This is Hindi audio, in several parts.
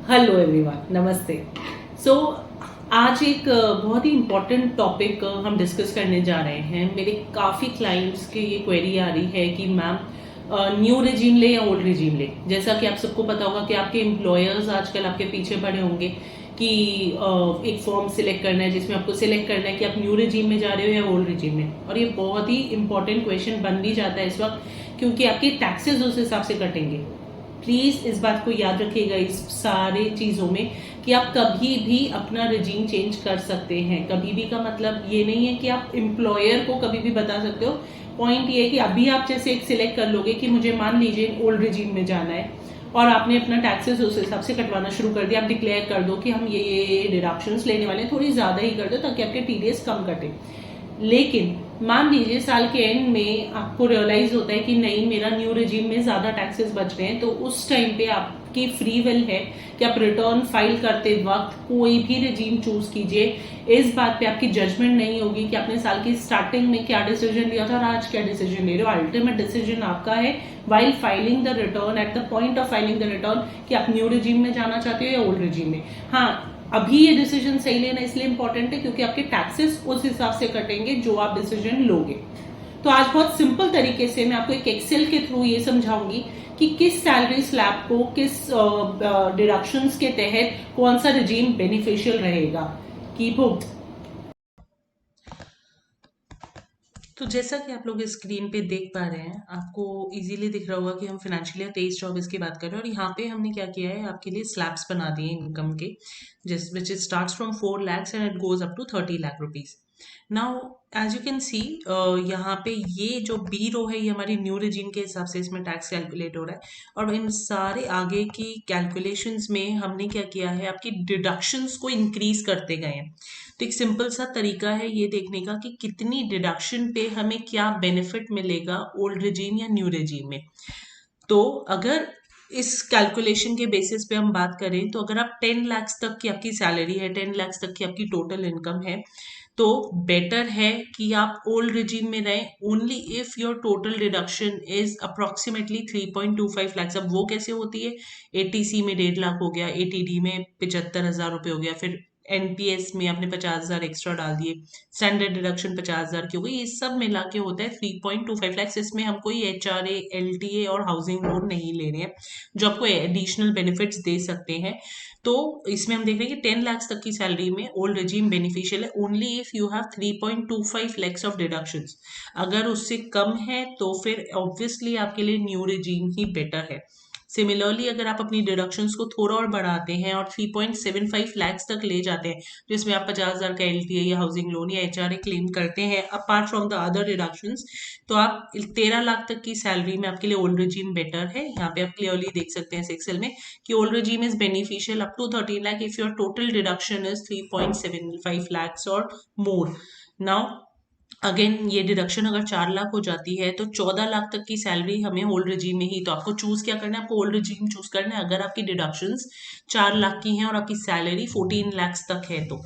हेलो एवरीवन, नमस्ते। सो आज एक बहुत ही इम्पोर्टेंट टॉपिक हम डिस्कस करने जा रहे हैं। मेरे काफ़ी क्लाइंट्स की ये क्वेरी आ रही है कि मैम न्यू रेजीम ले या ओल्ड रेजीम ले। जैसा कि आप सबको पता होगा कि आपके एम्प्लॉयर्स आजकल आपके पीछे पड़े होंगे कि एक फॉर्म सिलेक्ट करना है जिसमें आपको सिलेक्ट करना है कि आप न्यू रेजीम में जा रहे हो या ओल्ड रेजीम में। और ये बहुत ही इंपॉर्टेंट क्वेश्चन बन भी जाता है इस वक्त, क्योंकि आपके टैक्सेस उस हिसाब से कटेंगे। प्लीज इस बात को याद रखिएगा इस सारे चीजों में कि आप कभी भी अपना रजीम चेंज कर सकते हैं। कभी भी का मतलब ये नहीं है कि आप एम्प्लॉयर को कभी भी बता सकते हो। पॉइंट ये है कि अभी आप जैसे एक सिलेक्ट कर लोगे कि मुझे मान लीजिए ओल्ड रजीम में जाना है और आपने अपना टैक्सेस उस हिसाब से कटवाना शुरू कर दिया। आप डिक्लेयर कर दो कि हम ये डिडक्शंस लेने वाले हैं, थोड़ी ज्यादा ही कर दो ताकि आपके टीडीएस कम कटे। लेकिन मान लीजिए साल के एंड में आपको रियलाइज होता है कि नहीं, मेरा न्यू रिजीम में ज्यादा टैक्सेस बच रहे हैं, तो उस टाइम पे आपकी फ्री विल है कि आप रिटर्न फाइल करते वक्त कोई भी रिजीम चूज कीजिए। इस बात पे आपकी जजमेंट नहीं होगी कि आपने साल की स्टार्टिंग में क्या डिसीजन लिया था और आज क्या डिसीजन ले रहे हो। अल्टीमेट डिसीजन आपका है while filing the return, at the point of filing the return, कि आप न्यू रिजीम में जाना चाहते हो या ओल्ड रिजीम में। हाँ, अभी ये डिसीजन सही लेना इसलिए इंपॉर्टेंट है क्योंकि आपके टैक्सेस उस हिसाब से कटेंगे जो आप डिसीजन लोगे। तो आज बहुत सिंपल तरीके से मैं आपको एक एक्सेल के थ्रू ये समझाऊंगी कि किस सैलरी स्लैब को किस डिडक्शंस के तहत कौन सा रिजीम बेनिफिशियल रहेगा। Keep hope. तो जैसा कि आप लोग स्क्रीन पे देख पा रहे हैं, आपको इजीली दिख रहा होगा कि हम फाइनेंशियल ईयर 23-24 की बात कर रहे हैं। और यहाँ पे हमने क्या किया है, आपके लिए स्लैब्स बना दिए इनकम के, जिस which it starts from 4 lakhs and it goes up to 30 lakh rupees. Now as you can see, यहाँ पे ये जो बी रो है ये हमारी न्यू रिजीम के हिसाब से इसमें टैक्स कैलकुलेट हो रहा है। और इन सारे आगे की कैलकुलेशंस में हमने क्या किया है, आपकी डिडक्शंस को इंक्रीज करते गए हैं। तो एक सिंपल सा तरीका है ये देखने का कि कितनी डिडक्शन पे हमें क्या बेनिफिट मिलेगा ओल्ड रिजीम या न्यू रिजीम में। तो अगर इस कैलकुलेशन के बेसिस पे हम बात करें, तो अगर आप 10 लाख तक की आपकी सैलरी है, 10 लाख तक की आपकी टोटल इनकम है, तो बेटर है कि आप ओल्ड रिजीम में रहें only if your total deduction is approximately 3.25 lakh. अब वो कैसे होती है, एटीसी में 1.5 लाख हो गया, एटीडी में 75,000 रुपये हो गया, फिर एनपीएस में आपने 50,000 एक्स्ट्रा डाल दिए, स्टैंडर्ड डिडक्शन 50,000 की हो गई, ये सब मिला के होता है 3.25 लाख। इसमें हम कोई एचआरए, एलटीए और हाउसिंग लोन नहीं ले रहे हैं जो आपको एडिशनल बेनिफिट्स दे सकते हैं। तो इसमें हम देख रहे हैं कि 10 लाख तक की सैलरी में ओल्ड रिजीम बेनिफिशियल है only if you have 3.25 lakhs of deductions. अगर उससे कम है तो फिर ऑब्वियसली आपके लिए न्यू रिजीम ही बेटर है। सिमिलरली अगर आप अपनी डिडक्शंस को थोड़ा और बढ़ाते हैं और 3.75 lakhs तक ले जाते हैं, जिसमें आप 50,000 का एलटीए या हाउसिंग लोन या एचआरए क्लेम करते हैं apart from the other deductions, तो आप 13 लाख तक की सैलरी में आपके लिए ओल्ड रिजीम बेटर है। यहाँ पे आप क्लियरली देख सकते हैं एक्सेल में कि old regime is beneficial up to 13 lakh if your total deduction is 3.75 lakhs or more. Now again ये डिडक्शन अगर 4 लाख हो जाती है तो 14 लाख तक की सैलरी हमें ओल्ड रिजीम में ही, तो आपको चूज क्या करना है, आपको ओल्ड रिजीम चूज करना है अगर आपकी डिडक्शंस 4 लाख की हैं और आपकी सैलरी 14 लाख तक है। तो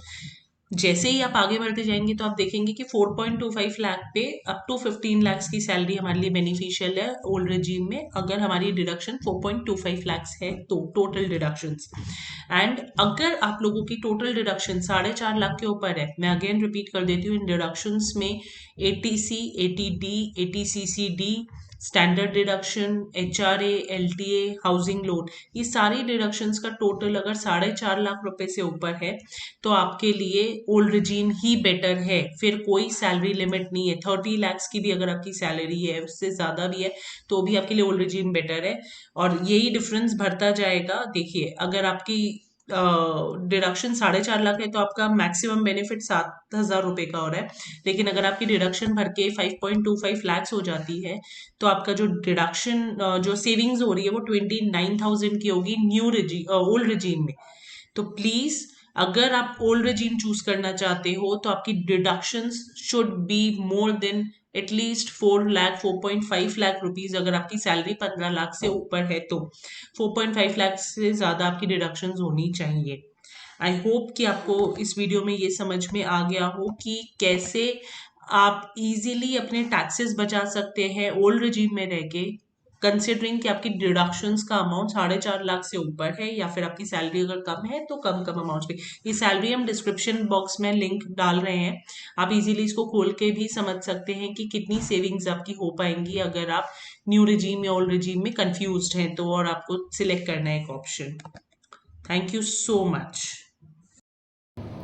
जैसे ही आप आगे बढ़ते जाएंगे तो आप देखेंगे कि 4.25 लाख पे अप टू 15 लाख की सैलरी हमारे लिए बेनिफिशियल है ओल्ड रिजीम में, अगर हमारी डिडक्शन 4.25 लाख है तो टोटल डिडक्शंस। एंड अगर आप लोगों की टोटल डिडक्शन 4.5 लाख के ऊपर है, मैं अगेन रिपीट कर देती हूँ, इन डिडक्शंस में ATC, ATD, ATCCD, standard deduction, HRA, LTA, housing loan, ये सारी डिडक्शंस का टोटल अगर 4.5 लाख रुपए से ऊपर है तो आपके लिए ओल्ड रिजीम ही बेटर है। फिर कोई सैलरी लिमिट नहीं है, 30 lakhs की भी अगर आपकी सैलरी है, उससे ज्यादा भी है, तो भी आपके लिए ओल्ड रिजीम बेटर है। और यही डिफरेंस बढ़ता जाएगा। देखिए, अगर आपकी डिडक्शन 4.5 लाख है तो आपका मैक्सिमम बेनिफिट 7,000 रुपए का हो रहा है। लेकिन अगर आपकी डिडक्शन भर के 5.25 lakhs हो जाती है तो आपका जो डिडक्शन, जो सेविंग्स हो रही है वो 29,000 की होगी ओल्ड रिजीम में। तो प्लीज, अगर आप ओल्ड regime चूज करना चाहते हो तो आपकी deductions should be more than at least 4 lakh, 4.5 lakh rupees. अगर आपकी सैलरी 15 लाख से ऊपर है तो 4.5 लाख से ज्यादा आपकी डिडक्शंस होनी चाहिए। आई होप कि आपको इस वीडियो में ये समझ में आ गया हो कि कैसे आप इजीली अपने टैक्सेस बचा सकते हैं ओल्ड regime में रह के, कंसिडरिंग कि आपकी डिडक्शंस का अमाउंट 4.5 लाख से ऊपर है या फिर आपकी सैलरी अगर कम है तो कम कम अमाउंट पे। ये सैलरी हम डिस्क्रिप्शन बॉक्स में लिंक डाल रहे हैं, आप इजीली इसको खोल के भी समझ सकते हैं कि कितनी सेविंग्स आपकी हो पाएंगी अगर आप न्यू रिजीम या ओल्ड रिजीम में कंफ्यूज्ड हैं तो, और आपको सिलेक्ट करना है एक option. Thank you so much.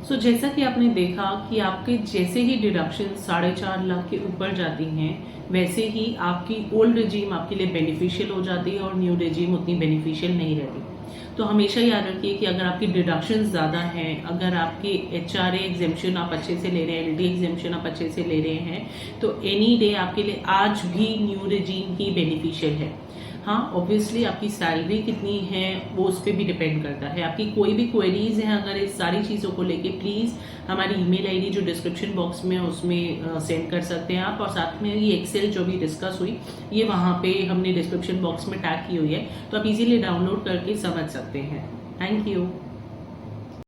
So जैसा कि आपने देखा कि आपके जैसे ही डिडक्शन 4.5 लाख के ऊपर जाती हैं वैसे ही आपकी ओल्ड रिजीम आपके लिए बेनिफिशियल हो जाती है और न्यू रिजीम उतनी बेनिफिशियल नहीं रहती। तो हमेशा याद रखिए कि अगर आपकी डिडक्शन ज़्यादा हैं, अगर आपकी HRA एग्जेम्पशन आप अच्छे से ले रहे हैं, LD एग्जेम्पशन आप अच्छे से ले रहे हैं, तो एनी डे आपके लिए आज भी न्यू रिजीम ही बेनिफिशियल है। हाँ, ऑब्वियसली आपकी सैलरी कितनी है वो उस पर भी डिपेंड करता है। आपकी कोई भी क्वेरीज हैं अगर इस सारी चीज़ों को लेके, प्लीज़ हमारी ईमेल आईडी जो डिस्क्रिप्शन बॉक्स में उसमें सेंड कर सकते हैं आप, और साथ में ये एक्सेल जो भी डिस्कस हुई ये वहाँ पे हमने डिस्क्रिप्शन बॉक्स में टैग की हुई है, तो आप इजीली डाउनलोड करके समझ सकते हैं। Thank you.